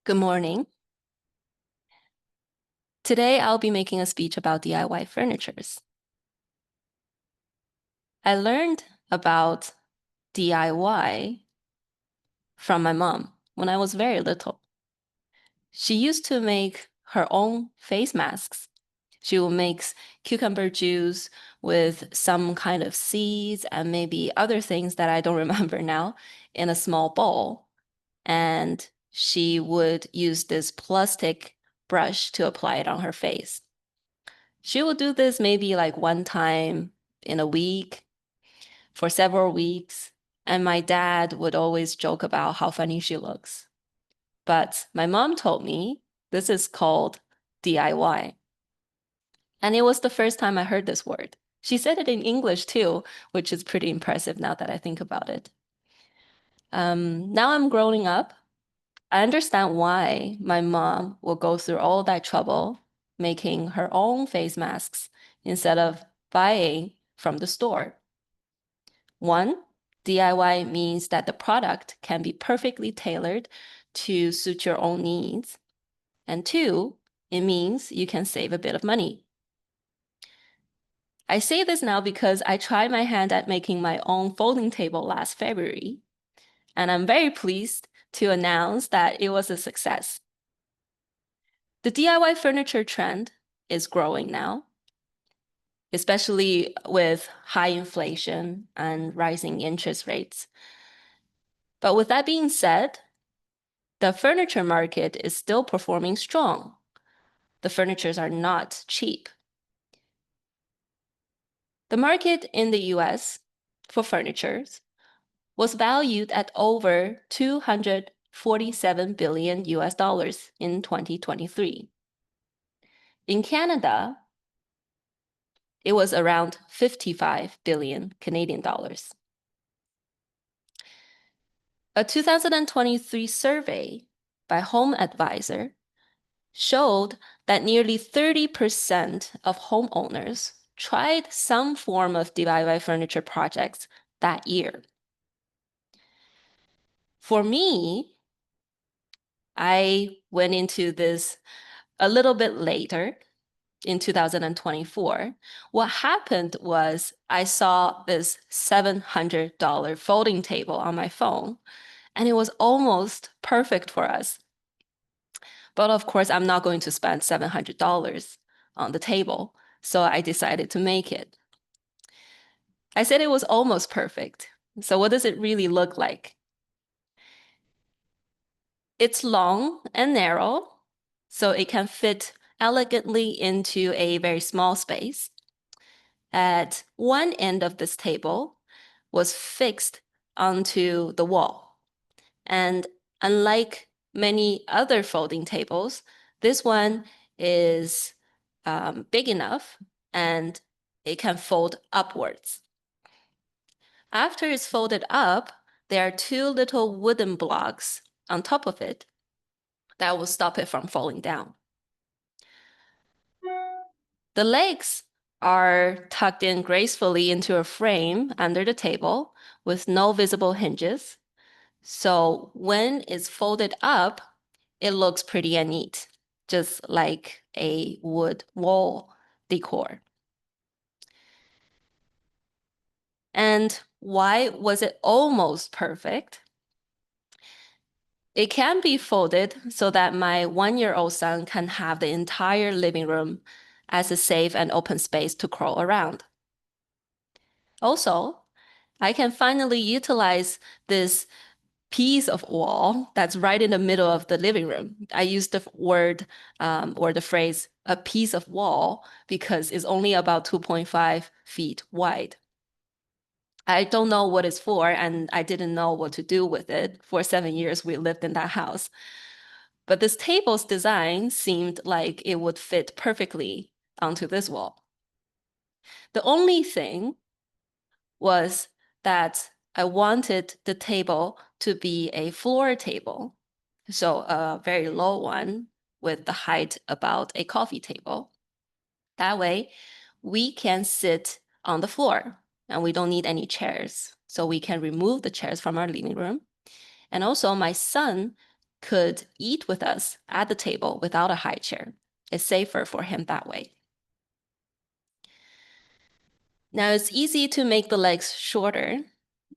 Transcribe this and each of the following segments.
Good morning. Today I'll be making a speech about DIY furnitures. I learned about DIY from my mom when I was very little. She used to make her own face masks. She will make cucumber juice with some kind of seeds and maybe other things that I don't remember now in a small bowl. And she would use this plastic brush to apply it on her face. She will do this maybe like one time in a week for several weeks. And my dad would always joke about how funny she looks. But my mom told me this is called DIY. And it was the first time I heard this word. She said it in English too, which is pretty impressive now that I think about it. Now I'm growing up. I understand why my mom will go through all that trouble making her own face masks instead of buying from the store. One, DIY means that the product can be perfectly tailored to suit your own needs. And two, it means you can save a bit of money. I say this now because I tried my hand at making my own folding table last February, and I'm very pleased to announce that it was a success. The DIY furniture trend is growing now, especially with high inflation and rising interest rates. But with that being said, the furniture market is still performing strong. The furnitures are not cheap. The market in the US for furnitures was valued at over 247 billion US dollars in 2023. In Canada, it was around 55 billion Canadian dollars. A 2023 survey by Home Advisor showed that nearly 30% of homeowners tried some form of DIY furniture projects that year. For me, I went into this a little bit later in 2024. What happened was I saw this $700 folding table on my phone, and it was almost perfect for us. But of course, I'm not going to spend $700 on the table, so I decided to make it. I said it was almost perfect. So what does it really look like? It's long and narrow, so it can fit elegantly into a very small space. At one end of this table was fixed onto the wall. And unlike many other folding tables, this one is big enough and it can fold upwards. After it's folded up, there are two little wooden blocks on top of it that will stop it from falling down. The legs are tucked in gracefully into a frame under the table with no visible hinges. So when it's folded up, it looks pretty and neat, just like a wood wall decor. And why was it almost perfect? It can be folded so that my 1-year-old son can have the entire living room as a safe and open space to crawl around. Also, I can finally utilize this piece of wall that's right in the middle of the living room. I use the word or the phrase a piece of wall because it's only about 2.5 feet wide. I don't know what it's for, and I didn't know what to do with it. For 7 years, we lived in that house. But this table's design seemed like it would fit perfectly onto this wall. The only thing was that I wanted the table to be a floor table, so a very low one with the height about a coffee table. That way, we can sit on the floor and we don't need any chairs. So we can remove the chairs from our living room. And also my son could eat with us at the table without a high chair. It's safer for him that way. Now it's easy to make the legs shorter,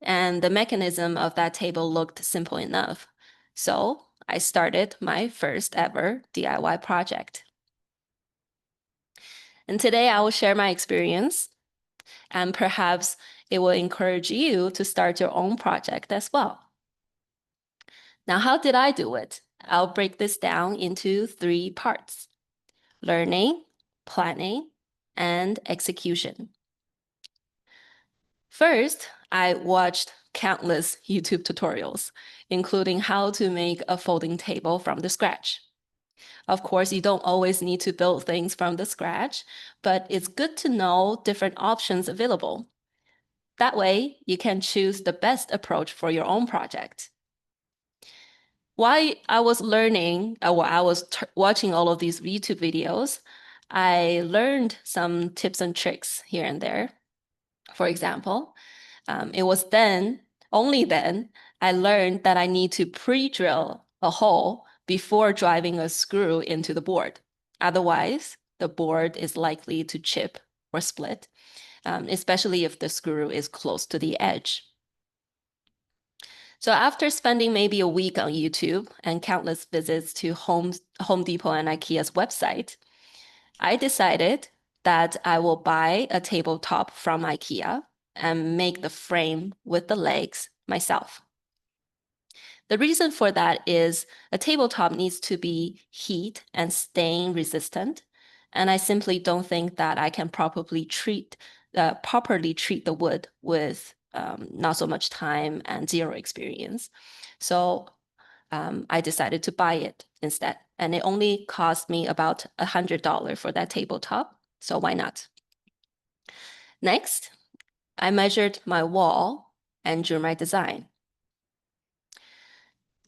and the mechanism of that table looked simple enough. So I started my first ever DIY project. And today I will share my experience, and perhaps it will encourage you to start your own project as well. Now, how did I do it? I'll break this down into 3 parts: learning, planning, and execution. First, I watched countless YouTube tutorials, including how to make a folding table from the scratch. Of course, you don't always need to build things from the scratch, but it's good to know different options available. That way, you can choose the best approach for your own project. While I was learning, while I was watching all of these YouTube videos, I learned some tips and tricks here and there. For example, it was only then, I learned that I need to pre-drill a hole before driving a screw into the board. Otherwise, the board is likely to chip or split, especially if the screw is close to the edge. So after spending maybe a week on YouTube and countless visits to Home Depot and IKEA's website, I decided that I will buy a tabletop from IKEA and make the frame with the legs myself. The reason for that is a tabletop needs to be heat and stain resistant, and I simply don't think that I can properly treat the wood with not so much time and zero experience. So I decided to buy it instead, and it only cost me about $100 for that tabletop, so why not? Next, I measured my wall and drew my design.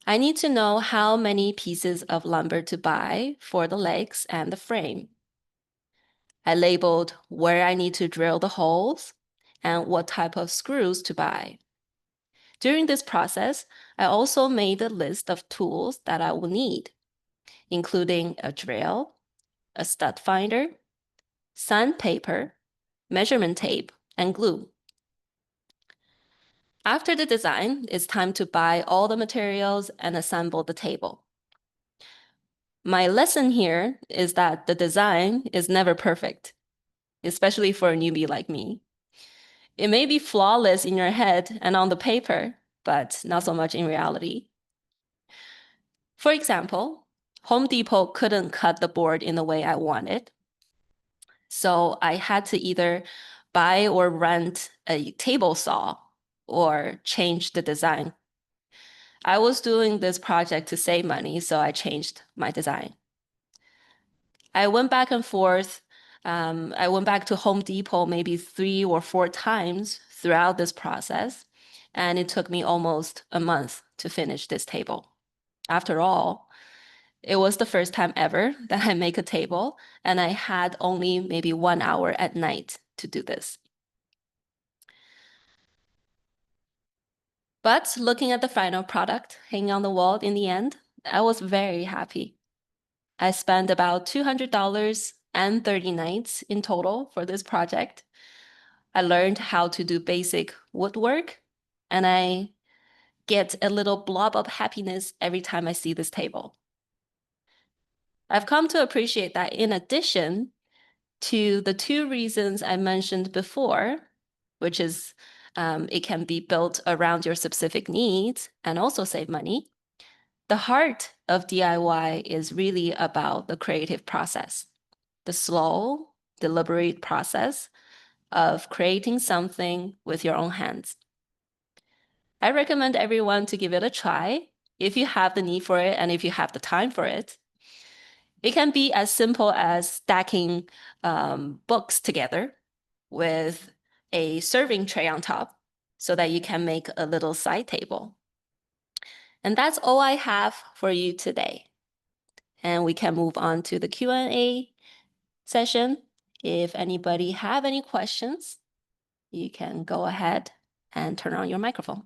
I need to know how many pieces of lumber to buy for the legs and the frame. I labeled where I need to drill the holes and what type of screws to buy. During this process, I also made a list of tools that I will need, including a drill, a stud finder, sandpaper, measurement tape, and glue. After the design, it's time to buy all the materials and assemble the table. My lesson here is that the design is never perfect, especially for a newbie like me. It may be flawless in your head and on the paper, but not so much in reality. For example, Home Depot couldn't cut the board in the way I wanted, so I had to either buy or rent a table saw or change the design. I was doing this project to save money, so I changed my design. I went back and forth. I went back to Home Depot maybe 3 or 4 times throughout this process, and it took me almost a month to finish this table. After all, it was the first time ever that I make a table, and I had only maybe 1 hour at night to do this. But looking at the final product hanging on the wall in the end, I was very happy. I spent about $200 and 30 nights in total for this project. I learned how to do basic woodwork, and I get a little blob of happiness every time I see this table. I've come to appreciate that in addition to the 2 reasons I mentioned before, which is it can be built around your specific needs and also save money, the heart of DIY is really about the creative process, the slow, deliberate process of creating something with your own hands. I recommend everyone to give it a try if you have the need for it and if you have the time for it. It can be as simple as stacking books together with a serving tray on top so that you can make a little side table. And that's all I have for you today. And we can move on to the Q&A session. If anybody have any questions, you can go ahead and turn on your microphone.